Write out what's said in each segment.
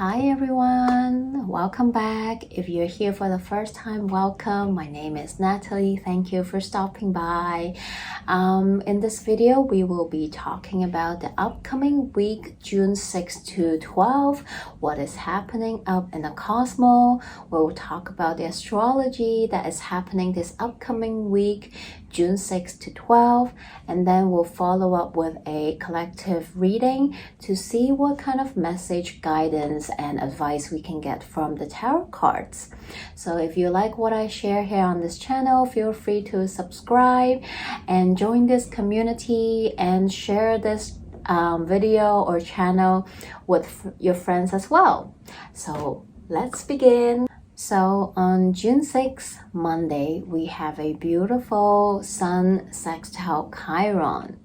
Hi everyone, welcome back. If you're here for the first time, welcome. My name is Natalie. Thank you for stopping by. In this video, we will be talking about the upcoming week, June 6 to 12, what is happening up in the cosmo. We'll talk about the astrology that is happening this upcoming week, June 6 to 12, and then we'll follow up with a collective reading to see what kind of message, guidance, and advice we can get from the tarot cards. So if you like what I share here on this channel, feel free to subscribe and join this community and share this video or channel with your friends as well. So let's begin. So on June 6th, Monday, we have a beautiful Sun sextile Chiron.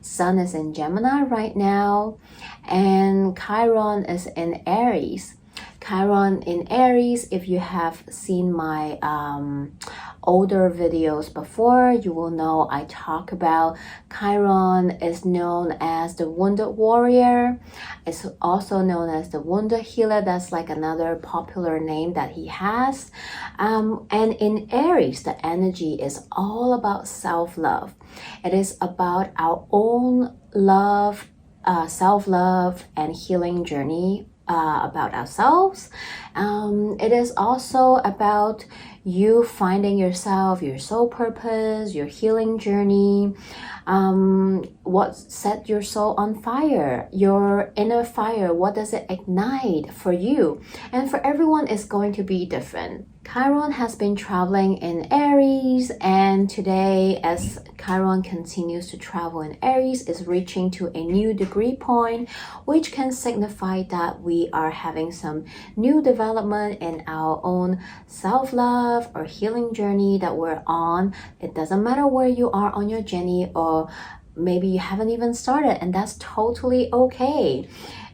Sun is in Gemini right now, and Chiron is in Aries. Chiron in Aries, if you have seen my older videos before, you will know I talk about Chiron is known as the wounded warrior. It's also known as the wounded healer. That's like another popular name that he has. And in Aries, the energy is all about self-love. It is about our own love, self-love and healing journey about ourselves. It is also about you finding yourself, your soul purpose, your healing journey, what set your soul on fire, your inner fire, what does it ignite for you? And for everyone, it's going to be different. Chiron has been traveling in Aries, and today, as Chiron continues to travel in Aries, is reaching to a new degree point, which can signify that we are having some new development in our own self-love or healing journey that we're on. It doesn't matter where you are on your journey, or maybe you haven't even started, and that's totally okay.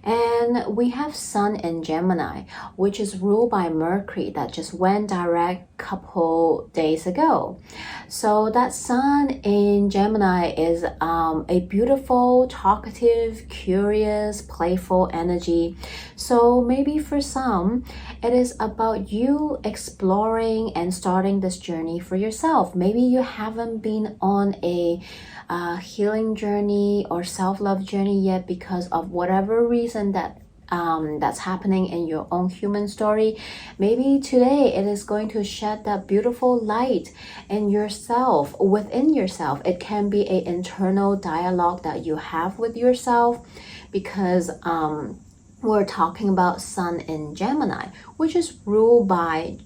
And we have Sun in Gemini, which is ruled by Mercury, that just went direct couple days ago. So that Sun in Gemini is a beautiful, talkative, curious, playful energy. So maybe for some, it is about you exploring and starting this journey for yourself. Maybe you haven't been on a healing journey or self-love journey yet because of whatever reason that that's happening in your own human story. Maybe today it is going to shed that beautiful light in yourself, within yourself. It can be an internal dialogue that you have with yourself, because we're talking about Sun in Gemini, which is ruled by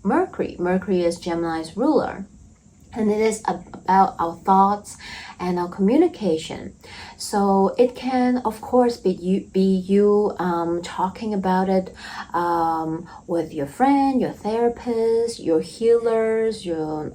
Mercury. Mercury is Gemini's ruler. And it is about our thoughts and our communication. So it can, of course, be you talking about it with your friend, your therapist, your healers, your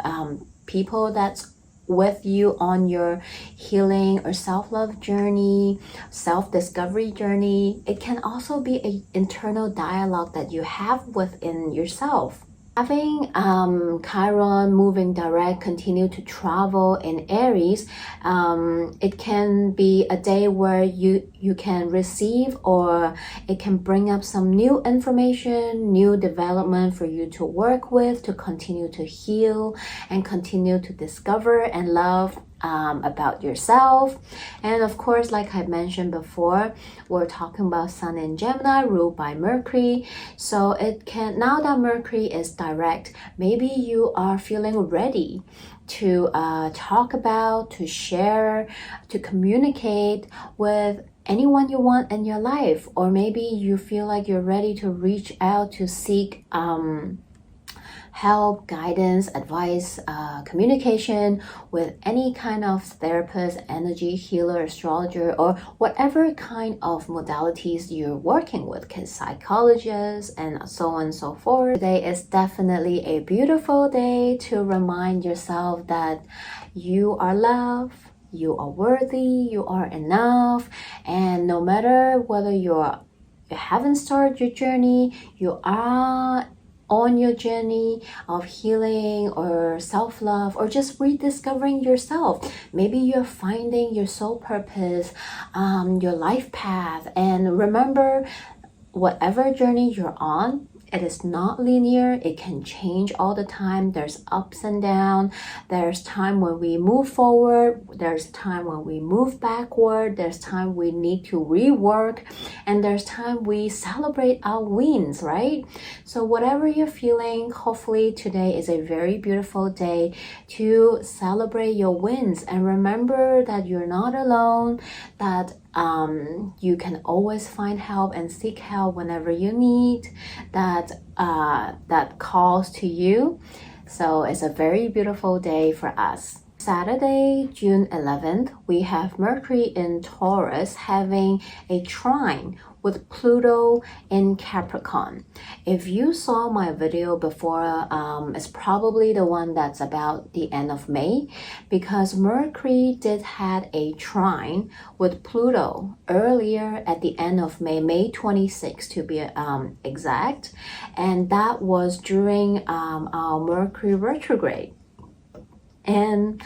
people that's with you on your healing or self-love journey, self-discovery journey. It can also be an internal dialogue that you have within yourself. Having Chiron moving direct, continue to travel in Aries, it can be a day where you can receive, or it can bring up some new information, new development for you to work with, to continue to heal and continue to discover and love about yourself. And of course, like I mentioned before, we're talking about Sun in Gemini, ruled by Mercury. So it can, now that Mercury is direct, maybe you are feeling ready to talk about, to share, to communicate with anyone you want in your life. Or maybe you feel like you're ready to reach out to seek help, guidance, advice, communication with any kind of therapist, energy healer, astrologer, or whatever kind of modalities you're working with, psychologists, and so on and so forth. Today is definitely a beautiful day to remind yourself that you are loved, you are worthy, you are enough, and no matter whether you haven't started your journey, you are on your journey of healing or self-love, or just rediscovering yourself. Maybe you're finding your soul purpose, your life path. And remember, whatever journey you're on, it is not linear. It can change all the time. There's ups and downs. There's time when we move forward. There's time when we move backward. There's time we need to rework. And there's time we celebrate our wins, right? So whatever you're feeling, hopefully today is a very beautiful day to celebrate your wins. And remember that you're not alone, that you can always find help and seek help whenever you need, that calls to you. So it's a very beautiful day for us. Saturday, June 11th, we have Mercury in Taurus having a trine with Pluto in Capricorn. If you saw my video before, it's probably the one that's about the end of May, because Mercury did had a trine with Pluto earlier at the end of May, May 26 to be exact, and that was during our Mercury retrograde. And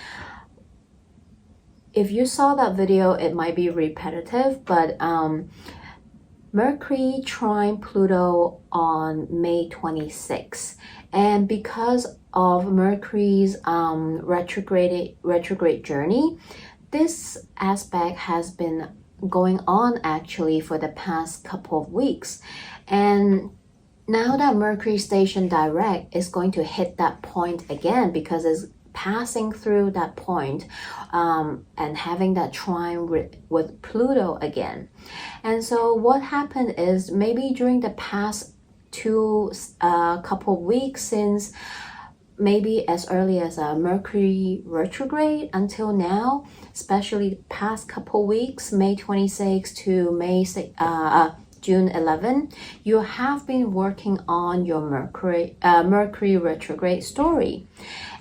if you saw that video, it might be repetitive, but Mercury trine Pluto on May 26. And because of Mercury's retrograde journey, this aspect has been going on actually for the past couple of weeks. And now that Mercury station direct is going to hit that point again, because it's passing through that point and having that trine with Pluto again. And so what happened is, maybe during the past couple of weeks, since maybe as early as Mercury retrograde until now, especially the past couple of weeks, May 26 to June 11, you have been working on your Mercury retrograde story.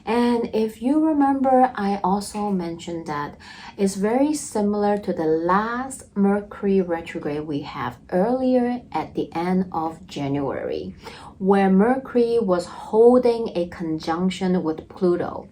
And if you remember, I also mentioned that it's very similar to the last Mercury retrograde we have earlier at the end of January, where Mercury was holding a conjunction with Pluto.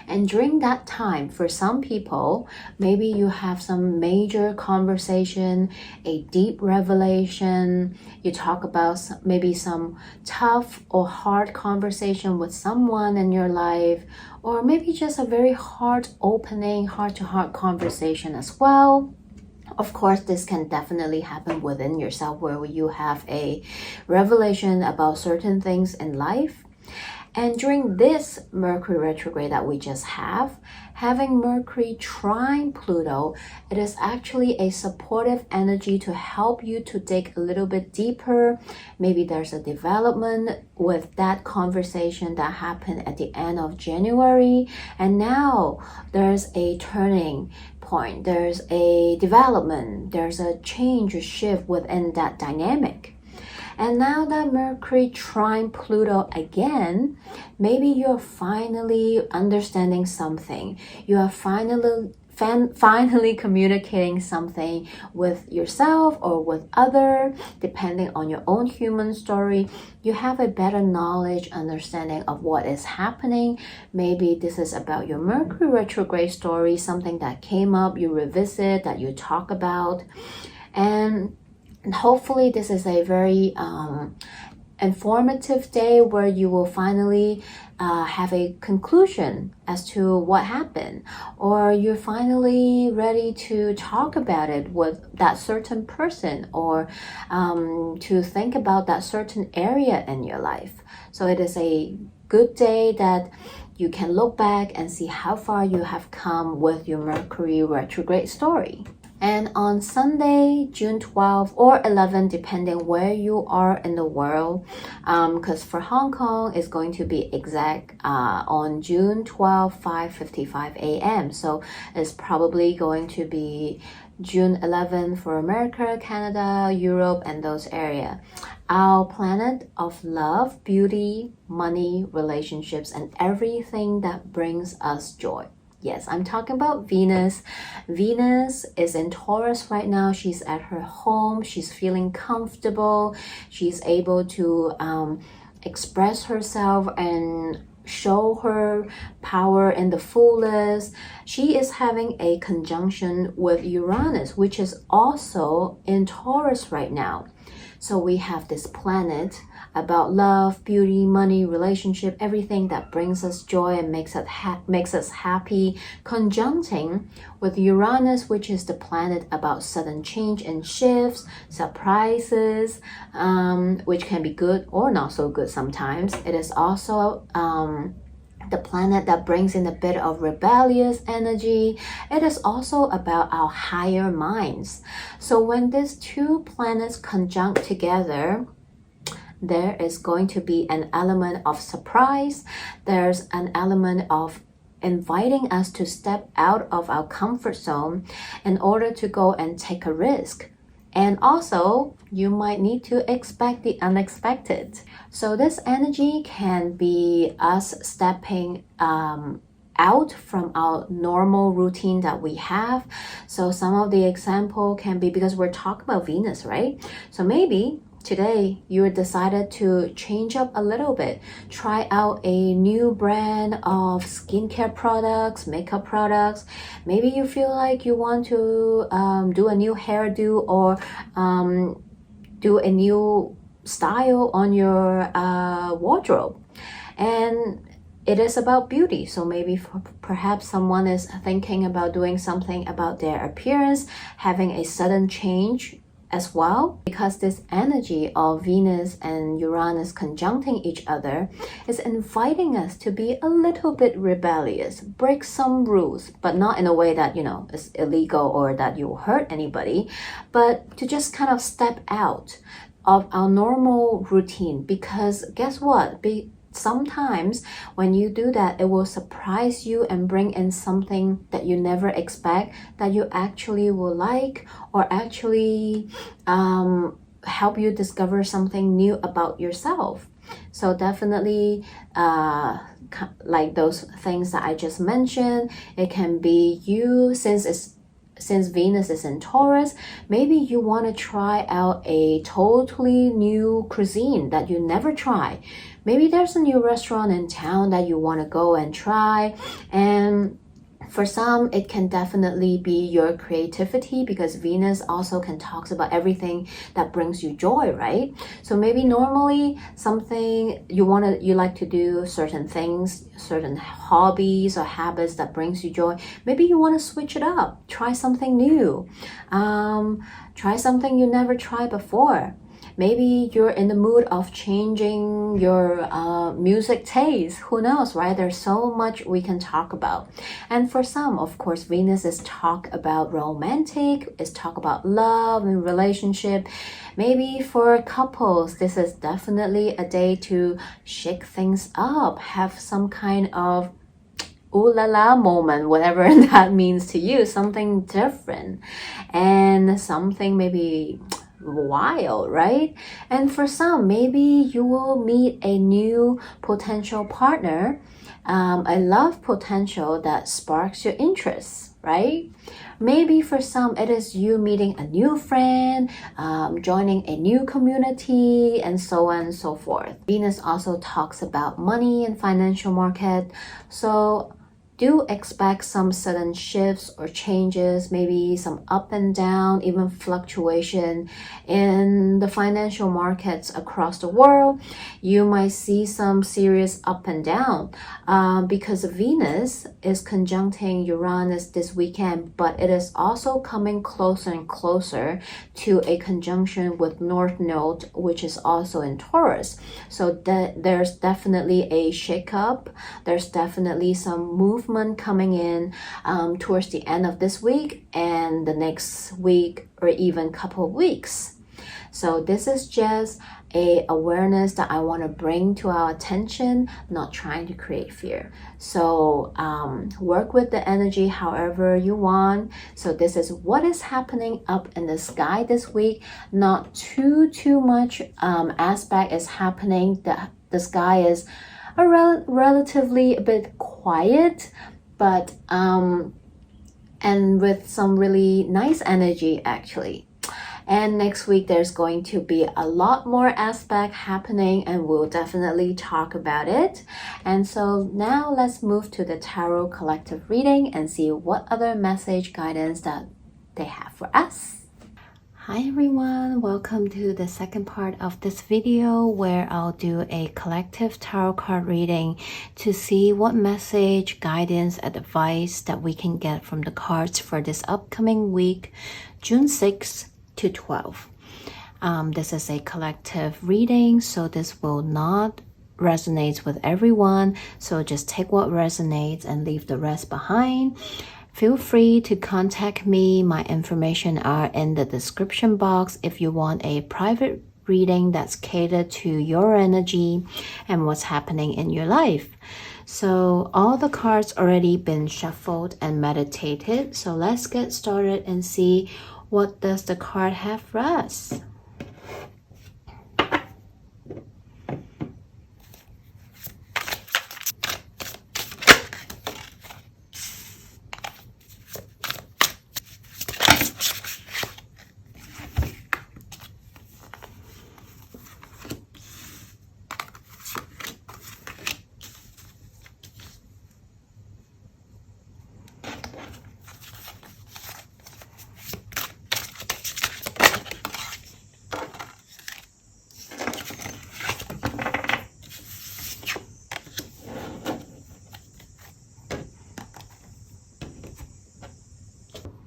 And during that time, for some people, maybe you have some major conversation, a deep revelation, you talk about maybe some tough or hard conversation with someone in your life, or maybe just a very heart-opening, heart-to-heart conversation as well. Of course, this can definitely happen within yourself, where you have a revelation about certain things in life. And during this Mercury retrograde that we just having Mercury trine Pluto, it is actually a supportive energy to help you to dig a little bit deeper. Maybe there's a development with that conversation that happened at the end of January, and now there's a turning point, there's a development, there's a change, a shift within that dynamic. And now that Mercury trine Pluto again, maybe you're finally understanding something. You are finally communicating something with yourself or with others, depending on your own human story. You have a better knowledge, understanding of what is happening. Maybe this is about your Mercury retrograde story, something that came up, you revisit, that you talk about. And hopefully this is a very informative day where you will finally have a conclusion as to what happened, or you're finally ready to talk about it with that certain person, or to think about that certain area in your life. So it is a good day that you can look back and see how far you have come with your Mercury retrograde story. And on Sunday, June 12 or 11, depending where you are in the world, because for Hong Kong, it's going to be exact on June 12, 5:55 a.m. So it's probably going to be June 11 for America, Canada, Europe, and those areas. Our planet of love, beauty, money, relationships, and everything that brings us joy. Yes, I'm talking about Venus. Venus is in Taurus right now. She's at her home. She's feeling comfortable. She's able to express herself and show her power in the fullest. She is having a conjunction with Uranus, which is also in Taurus right now. So we have this planet about love, beauty, money, relationship, everything that brings us joy and makes us happy, conjuncting with Uranus, which is the planet about sudden change and shifts, surprises, which can be good or not so good sometimes. It is also the planet that brings in a bit of rebellious energy. It is also about our higher minds. So when these two planets conjunct together, there is going to be an element of surprise. There's an element of inviting us to step out of our comfort zone in order to go and take a risk. And also, you might need to expect the unexpected. So this energy can be us stepping out from our normal routine that we have. So some of the example can be, because we're talking about Venus, right? So maybe today you decided to change up a little bit, try out a new brand of skincare products, makeup products. Maybe you feel like you want to do a new hairdo or do a new style on your wardrobe. And it is about beauty. So maybe perhaps someone is thinking about doing something about their appearance, having a sudden change as well, because this energy of Venus and Uranus conjuncting each other is inviting us to be a little bit rebellious, break some rules, but not in a way that, is illegal or that you hurt anybody, but to just kind of step out of our normal routine. Because guess what? Sometimes when you do that, it will surprise you and bring in something that you never expect, that you actually will like, or actually help you discover something new about yourself. So definitely like those things that I just mentioned, it can be you, since Venus is in Taurus, maybe you want to try out a totally new cuisine that you never tried. Maybe there's a new restaurant in town that you want to go and try. And for some, it can definitely be your creativity, because Venus also can talk about everything that brings you joy, right? So maybe normally something you like to do certain things, certain hobbies or habits that brings you joy. Maybe you want to switch it up, try something new, try something you never tried before. Maybe you're in the mood of changing your music taste. Who knows, right? There's so much we can talk about. And for some, of course, Venus is talk about romantic, is talk about love and relationship. Maybe for couples, this is definitely a day to shake things up, have some kind of ooh la la moment, whatever that means to you, something different and something maybe wild, right? And for some, maybe you will meet a new potential partner, a love potential that sparks your interest, right? Maybe for some, it is you meeting a new friend, joining a new community, and so on and so forth. Venus also talks about money and financial market. So do expect some sudden shifts or changes, maybe some up and down, even fluctuation in the financial markets across the world. You might see some serious up and down because Venus is conjuncting Uranus this weekend, but it is also coming closer and closer to a conjunction with North Node, which is also in Taurus. So there's definitely a shakeup. There's definitely some movement coming in towards the end of this week and the next week or even couple of weeks. So this is just a awareness that I want to bring to our attention, not trying to create fear. So work with the energy however you want. So this is what is happening up in the sky this week. Not too much aspect is happening. The sky is relatively a bit quiet, but and with some really nice energy actually. And next week there's going to be a lot more aspect happening, and we'll definitely talk about it. And so now let's move to the tarot collective reading and see what other message guidance that they have for us. Hi everyone, welcome to the second part of this video where I'll do a collective tarot card reading to see what message, guidance, advice that we can get from the cards for this upcoming week, June 6th to 12th. This is a collective reading, so this will not resonate with everyone, so just take what resonates and leave the rest behind. Feel free to contact me. My information are in the description box if you want a private reading that's catered to your energy and what's happening in your life. So all the cards already been shuffled and meditated. So let's get started and see what does the card have for us.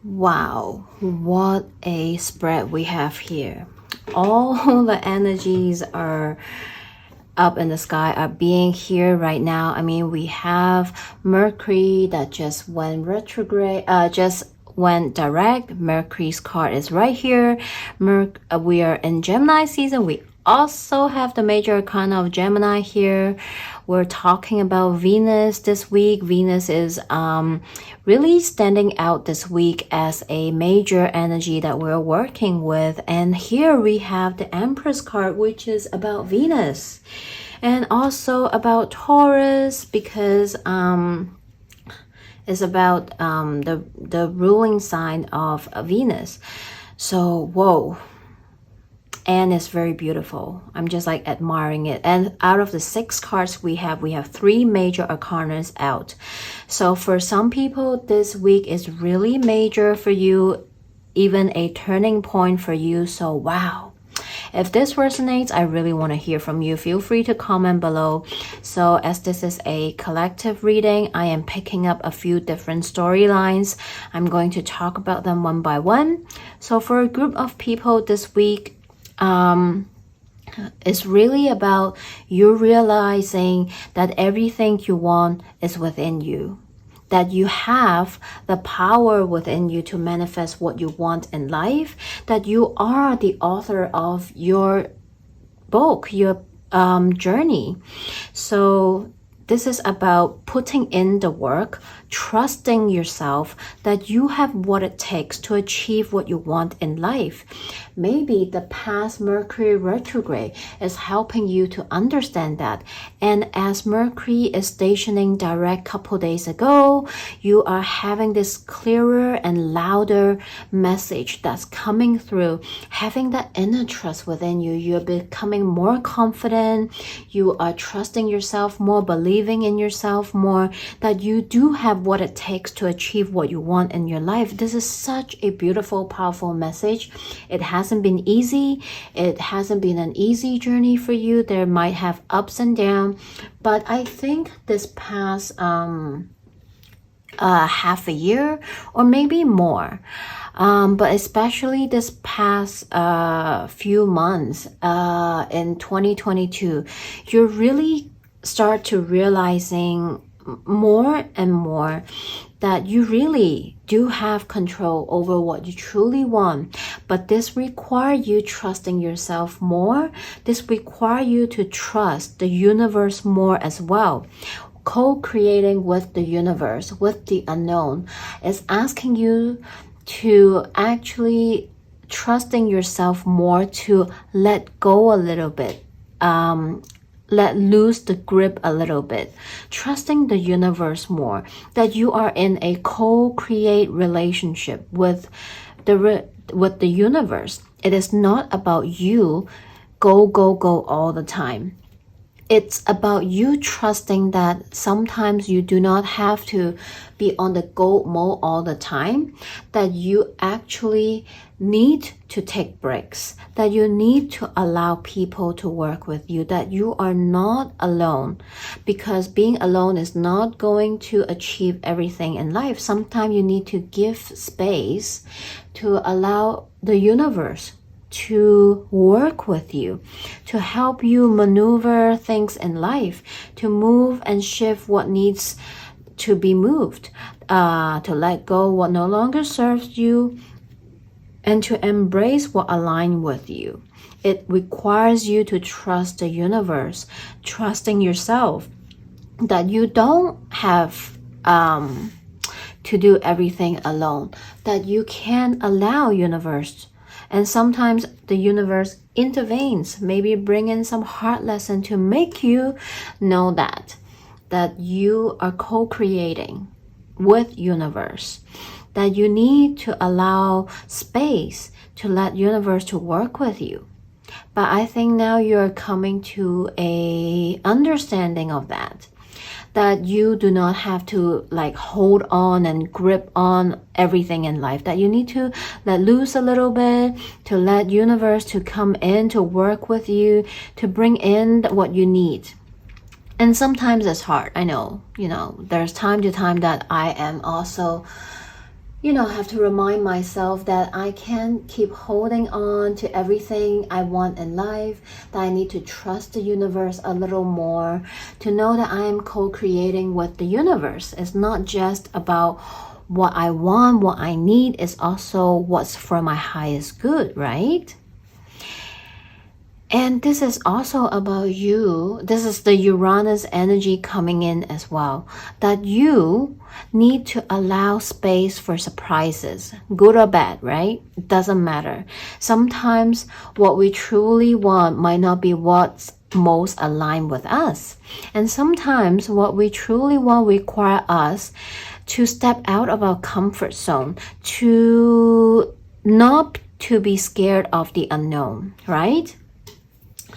Wow, what a spread we have here. All the energies are up in the sky are being here right now. I mean, we have Mercury that just went retrograde, just went direct. Mercury's card is right here. We are in Gemini season. We also have the major arcana of Gemini here. We're talking about Venus this week. Venus is really standing out this week as a major energy that we're working with. And here we have the Empress card, which is about Venus. And also about Taurus, because it's about the ruling sign of Venus. So, whoa. And it's very beautiful. I'm just like admiring it. And out of the 6 cards we have 3 major arcanas out. So for some people, this week is really major for you, even a turning point for you. So wow. If this resonates, I really want to hear from you. Feel free to comment below. So as this is a collective reading, I am picking up a few different storylines. I'm going to talk about them one by one. So for a group of people this week, it's really about you realizing that everything you want is within you, that you have the power within you to manifest what you want in life, that you are the author of your book, your journey. So this is about putting in the work, trusting yourself that you have what it takes to achieve what you want in life. Maybe the past Mercury retrograde is helping you to understand that. And as Mercury is stationing direct couple days ago, you are having this clearer and louder message that's coming through, having that inner trust within you. You're becoming more confident. You are trusting yourself more, believing in yourself more, that you do have what it takes to achieve what you want in your life. This is such a beautiful, powerful message. It hasn't been easy. It hasn't been an easy journey for you. There might have ups and downs, but I think this past half a year or maybe more, but especially this past few months in 2022, you really start to realizing more and more that you really do have control over what you truly want. But this requires you trusting yourself more. This requires you to trust the universe more as well. Co-creating with the universe, with the unknown, is asking you to actually trusting yourself more, to let go a little bit, let loose the grip a little bit, trusting the universe more, that you are in a co-create relationship with the universe. It is not about you go all the time. it's about you trusting that sometimes you do not have to be on the go mode all the time, that you actually need to take breaks, that you need to allow people to work with you, that you are not alone, because being alone is not going to achieve everything in life. Sometimes you need to give space to allow the universe to work with you, to help you maneuver things in life, to move and shift what needs to be moved, to let go what no longer serves you, and to embrace what aligns with you. It requires you to trust the universe, trusting yourself, that you don't have to do everything alone, that you can allow universe. And sometimes the universe intervenes, maybe bring in some hard lesson to make you know that you are co-creating with universe, that you need to allow space to let universe to work with you. But I think now you're coming to a understanding of that you do not have to like hold on and grip on everything in life, that you need to let loose a little bit, to let universe to come in, to work with you, to bring in what you need. And sometimes it's hard, I know, there's time to time that I am also have to remind myself that I can't keep holding on to everything I want in life, that I need to trust the universe a little more, to know that I am co-creating with the universe. It's not just about what I want, what I need, it's also what's for my highest good, right? And this is also about you. This is the Uranus energy coming in as well, that you need to allow space for surprises, good or bad, right? It doesn't matter. Sometimes what we truly want might not be what's most aligned with us. And sometimes what we truly want require us to step out of our comfort zone, to not to be scared of the unknown, right?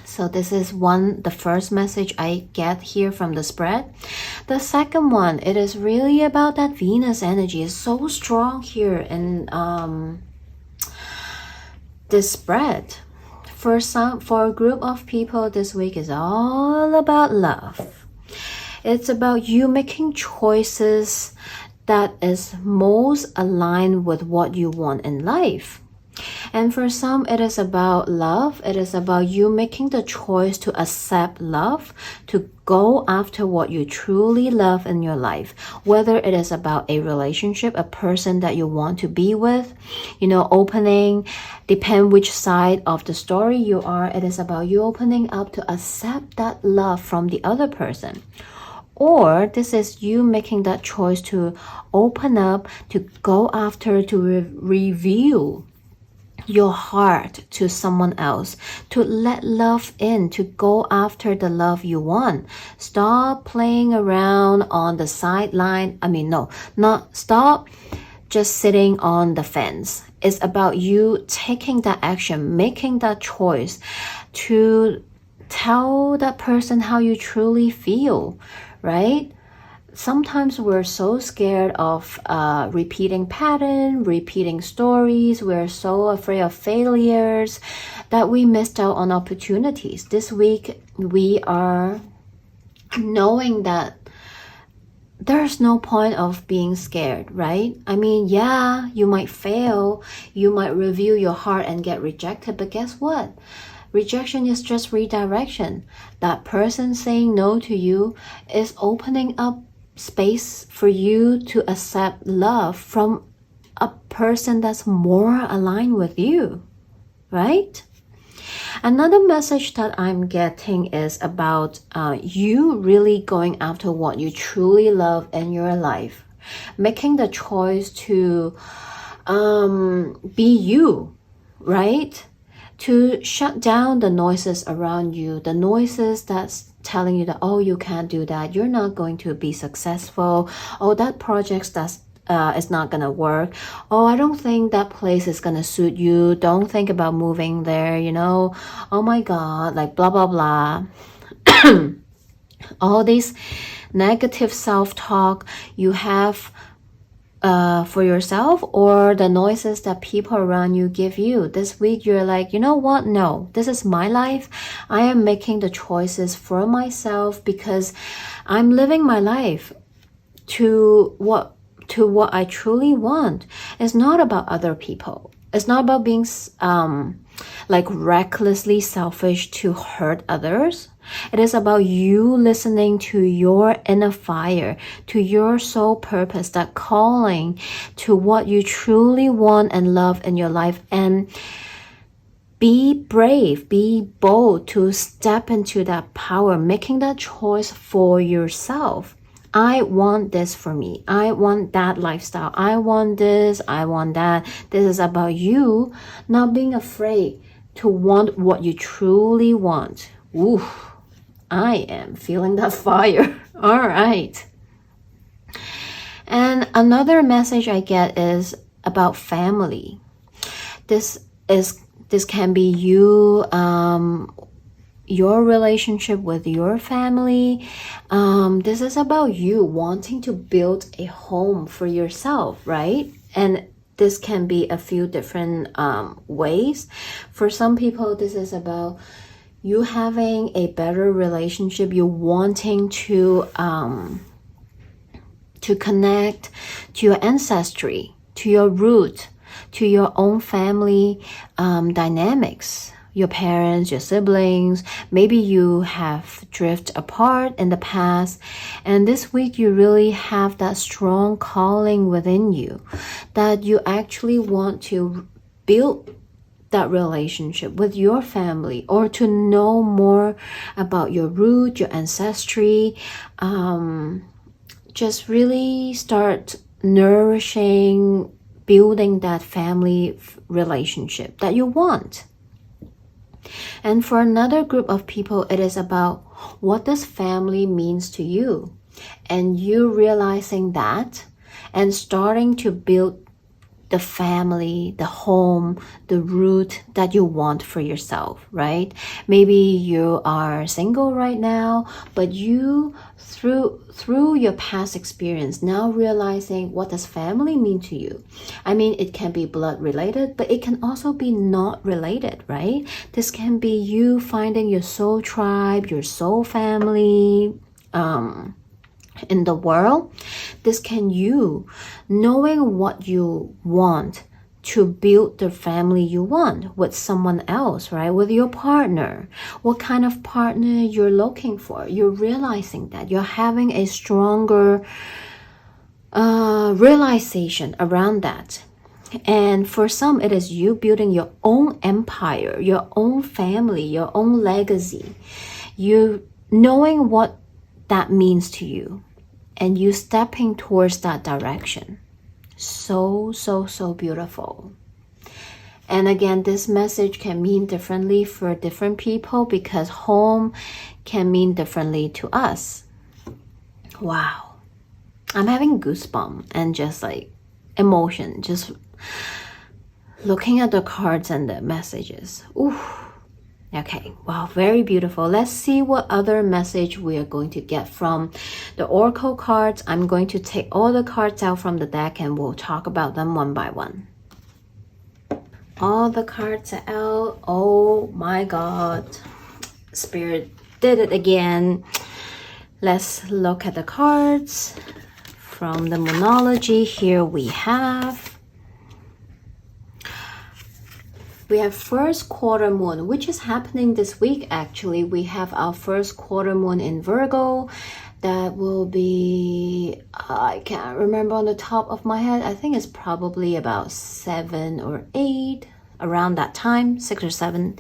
So this is the first message I get here from the spread. The second one, it is really about that Venus energy is so strong here in this spread. For a group of people, this week is all about love. It's about you making choices that is most aligned with what you want in life. And for some, it is about love. It is about you making the choice to accept love, to go after what you truly love in your life. Whether it is about a relationship, a person that you want to be with, opening, depend which side of the story you are. It is about you opening up to accept that love from the other person. Or this is you making that choice to open up, to go after, to reveal your heart to someone else, to let love in, to go after the love you want. Stop playing around on the sideline. Stop just sitting on the fence. It's about you taking that action, making that choice to tell that person how you truly feel, right? Sometimes we're so scared of repeating pattern, repeating stories. We're so afraid of failures that we missed out on opportunities. This week, we are knowing that there's no point of being scared, right? Yeah, you might fail. You might reveal your heart and get rejected. But guess what? Rejection is just redirection. That person saying no to you is opening up space for you to accept love from a person that's more aligned with you, right? Another message that I'm getting is about you really going after what you truly love in your life, making the choice to be you, right? To shut down the noises around you, the noises that's telling you that, oh, you can't do that, you're not going to be successful, oh, that project is not gonna work, oh, I don't think that place is gonna suit you, don't think about moving there, oh my god, like blah blah blah. All these negative self-talk you have for yourself, or the noises that people around you give you. This week you're like, you know what? No, this is my life. I am making the choices for myself because I'm living my life to what I truly want. It's not about other people. It's not about being like recklessly selfish to hurt others. It is about you listening to your inner fire, to your soul purpose, that calling to what you truly want and love in your life. And be brave, be bold to step into that power, making that choice for yourself. I want this for me. I want that lifestyle. I want this. I want that. This is about you not being afraid to want what you truly want. Ooh, I am feeling that fire. All right. And another message I get is about family. This can be you, your relationship with your family. This is about you wanting to build a home for yourself, right? And this can be a few different ways. For some people, this is about you having a better relationship, you wanting to connect to your ancestry, to your root, to your own family dynamics, your parents, your siblings. Maybe you have drifted apart in the past, and this week you really have that strong calling within you that you actually want to build that relationship with your family, or to know more about your root, your ancestry. Just really start nourishing, building that family relationship that you want. And for another group of people, it is about what does family means to you, and you realizing that and starting to build the family, the home, the root that you want for yourself, right? Maybe you are single right now, but you through your past experience now realizing what does family mean to you. I mean, it can be blood related, but it can also be not related, right? This can be you finding your soul tribe, your soul family, in the world. This can you knowing what you want to build the family you want with someone else, right? With your partner. What kind of partner you're looking for. You're realizing that you're having a stronger realization around that. And for some, it is you building your own empire, your own family, your own legacy. You knowing what that means to you, and you stepping towards that direction. So beautiful. And again, this message can mean differently for different people because home can mean differently to us. Wow. I'm having goosebumps and just like emotion, just looking at the cards and the messages. Ooh. Okay, wow, very beautiful. Let's see what other message we are going to get from the oracle cards. I'm going to take all the cards out from the deck and we'll talk about them one by one. All the cards are out. Oh my God. Spirit did it again. Let's look at the cards from the Moonology. Here we have first quarter moon, which is happening this week. Actually, we have our first quarter moon in Virgo. That will be, I can't remember on the top of my head. I think it's probably about 7 or 8, around that time, 6 or 7,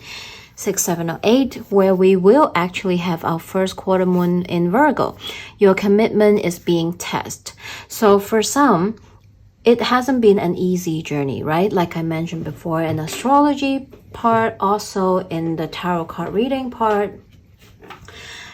6, 7 or 8, where we will actually have our first quarter moon in Virgo. Your commitment is being tested. So for some, it hasn't been an easy journey, right? Like I mentioned before, in astrology part, also in the tarot card reading part,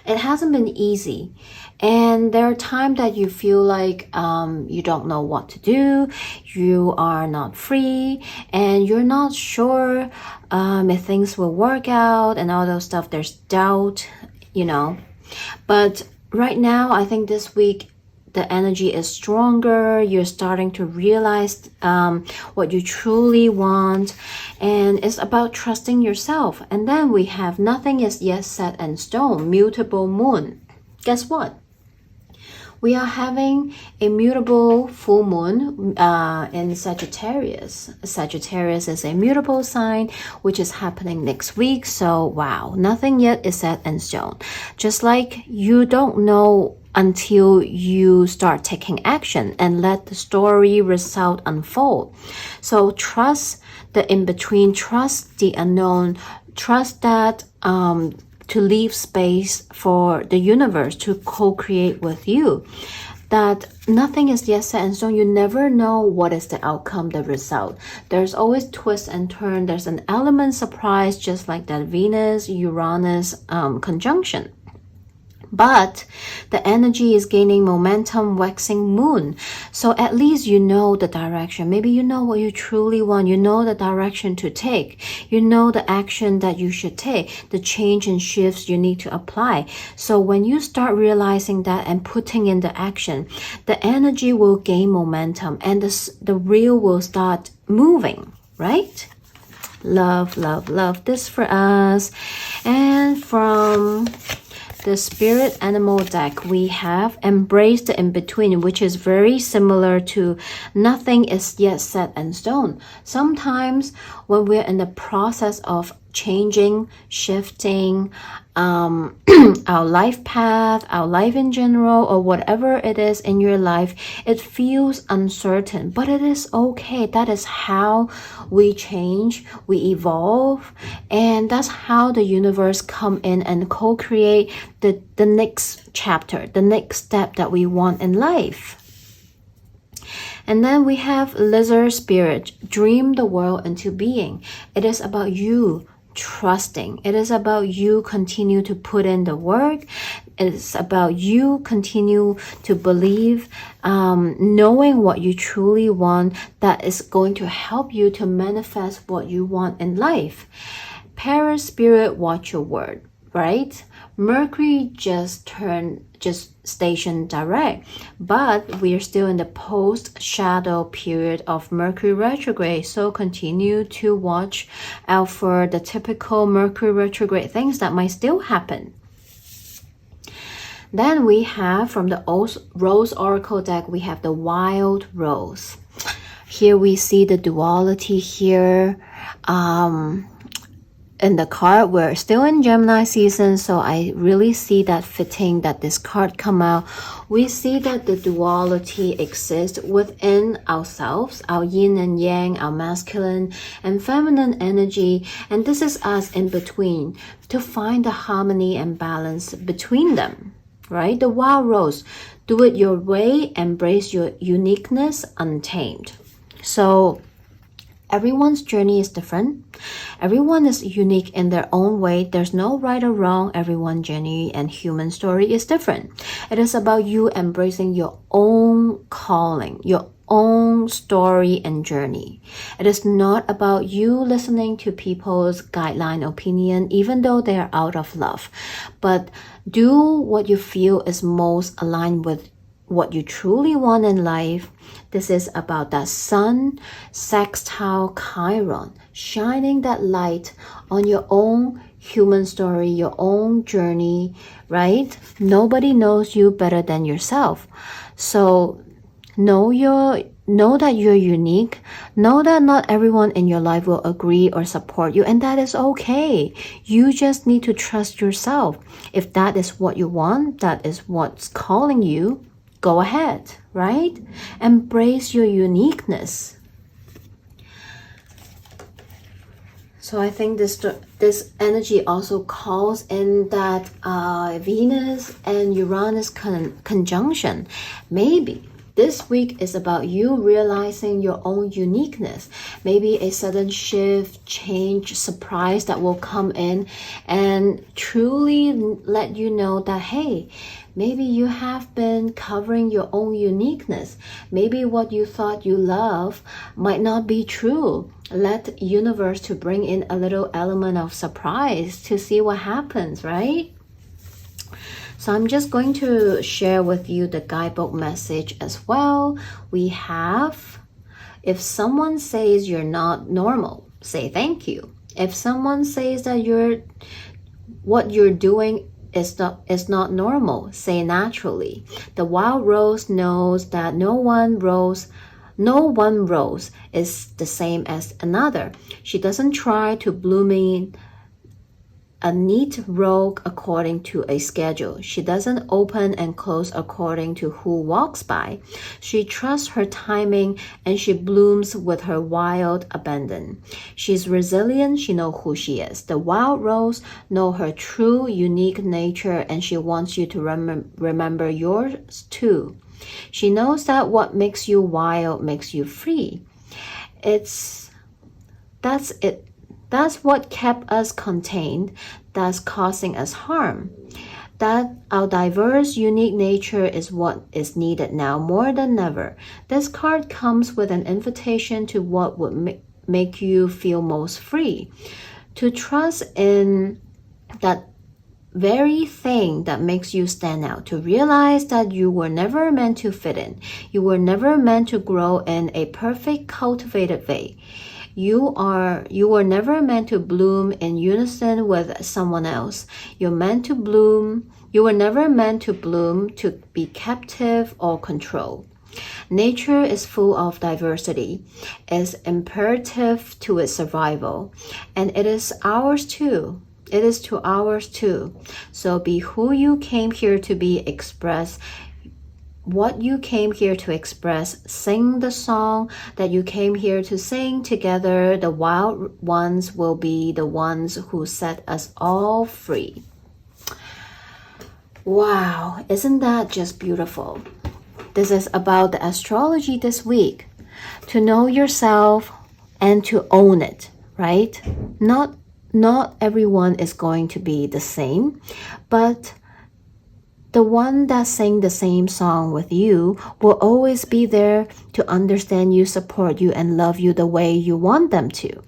it hasn't been easy. And there are times that you feel like you don't know what to do, you are not free, and you're not sure if things will work out and all those stuff. There's doubt, you know. But right now, I think this week, the energy is stronger. You're starting to realize what you truly want. And it's about trusting yourself. And then we have nothing is yet set in stone, mutable moon. Guess what? We are having a mutable full moon in Sagittarius. Sagittarius is a mutable sign, which is happening next week. So, wow, nothing yet is set in stone. Just like you don't know until you start taking action and let the story result unfold. So trust the in-between, trust the unknown, trust that to leave space for the universe to co-create with you. That nothing is yet set in stone. You never know what is the outcome, the result. There's always twist and turn. There's an element surprise, just like that Venus Uranus conjunction. But the energy is gaining momentum, waxing moon. So at least you know the direction. Maybe you know what you truly want. You know the direction to take. You know the action that you should take, the change and shifts you need to apply. So when you start realizing that and putting in the action, the energy will gain momentum and the wheel will start moving, right? Love, love, love this for us. And from the spirit animal deck, we have embrace the in-between, which is very similar to nothing is yet set in stone. Sometimes when we're in the process of changing, shifting our life path, our life in general, or whatever it is in your life, it feels uncertain, but it is okay. That is how we change, we evolve, and that's how the universe come in and co-create the next chapter, the next step that we want in life. And then we have lizard spirit, dream the world into being. It is about you trusting. It is about you continue to put in the work. It's about you continue to believe, knowing what you truly want, that is going to help you to manifest what you want in life. Paris spirit, watch your word, right? Mercury just stationed direct, but we are still in the post-shadow period of Mercury retrograde, so continue to watch out for the typical Mercury retrograde things that might still happen. Then we have from the Rose Oracle deck, we have the Wild Rose. Here we see the duality here. In the card, we're still in Gemini season, so I really see that fitting that this card come out. We see that the duality exists within ourselves, our yin and yang, our masculine and feminine energy, and this is us in between to find the harmony and balance between them, right? The Wild Rose, do it your way, embrace your uniqueness untamed. So everyone's journey is different. Everyone is unique in their own way. There's no right or wrong. Everyone's journey and human story is different. It is about you embracing your own calling, your own story and journey. It is not about you listening to people's guideline opinion, even though they are out of love. But do what you feel is most aligned with what you truly want in life. This is about that sun, sextile, Chiron, shining that light on your own human story, your own journey, right? Nobody knows you better than yourself. So know that you're unique. Know that not everyone in your life will agree or support you, and that is okay. You just need to trust yourself. If that is what you want, that is what's calling you, go ahead, right? Embrace your uniqueness. So I think this energy also calls in that Venus and Uranus conjunction. Maybe this week is about you realizing your own uniqueness. Maybe a sudden shift, change, surprise that will come in and truly let you know that, hey, maybe you have been covering your own uniqueness. Maybe what you thought you love might not be true. Let the universe to bring in a little element of surprise to see what happens, right? So I'm just going to share with you the guidebook message as well. We have, if someone says you're not normal, say thank you. If someone says that what you're doing is not normal, say naturally. The wild rose knows that no one rose is the same as another. She doesn't try to bloom in a neat row according to a schedule. She doesn't open and close according to who walks by. She trusts her timing and she blooms with her wild abandon. She's resilient. She knows who she is. The wild rose knows her true, unique nature, and she wants you to remember yours too. She knows that what makes you wild makes you free. That's it. That's what kept us contained, that's causing us harm. That our diverse, unique nature is what is needed now more than ever. This card comes with an invitation to what would make you feel most free. To trust in that very thing that makes you stand out. To realize that you were never meant to fit in. You were never meant to grow in a perfect, cultivated way. You were never meant to bloom in unison with someone else. You were never meant to bloom to be captive or controlled. Nature is full of diversity. It's imperative to its survival. And it is ours too. It is to ours too. So be who you came here to be, express what you came here to express, sing the song that you came here to sing together. The wild ones will be the ones who set us all free. Wow, isn't that just beautiful? This is about the astrology this week. To know yourself and to own it, right? Not everyone is going to be the same, but the one that sang the same song with you will always be there to understand you, support you, and love you the way you want them to.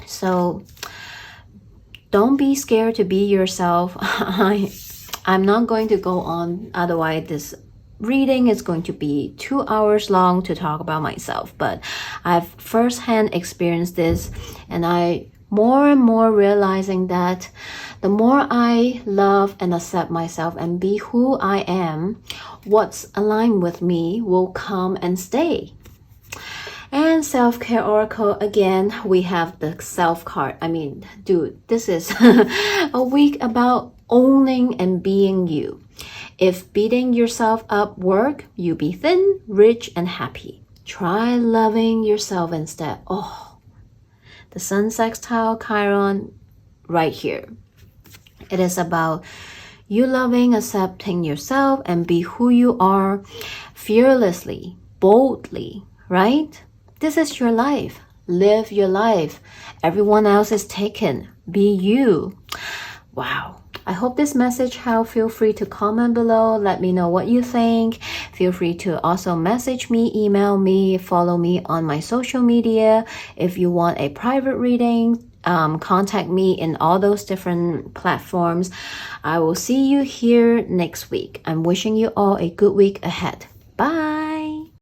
So don't be scared to be yourself. I'm not going to go on, otherwise this reading is going to be 2 hours long to talk about myself. But I've firsthand experienced this, and I more and more realizing that the more I love and accept myself and be who I am, what's aligned with me will come and stay. And self-care oracle, again, we have the self card. I mean, dude, this is a week about owning and being you. If beating yourself up work, you be thin, rich, and happy. Try loving yourself instead. Oh, the sun sextile Chiron right here. It is about you loving, accepting yourself, and be who you are fearlessly, boldly, right? This is your life. Live your life. Everyone else is taken. Be you. Wow. I hope this message helped. Feel free to comment below. Let me know what you think. Feel free to also message me, email me, follow me on my social media. If you want a private reading, contact me in all those different platforms. I will see you here next week. I'm wishing you all a good week ahead. Bye.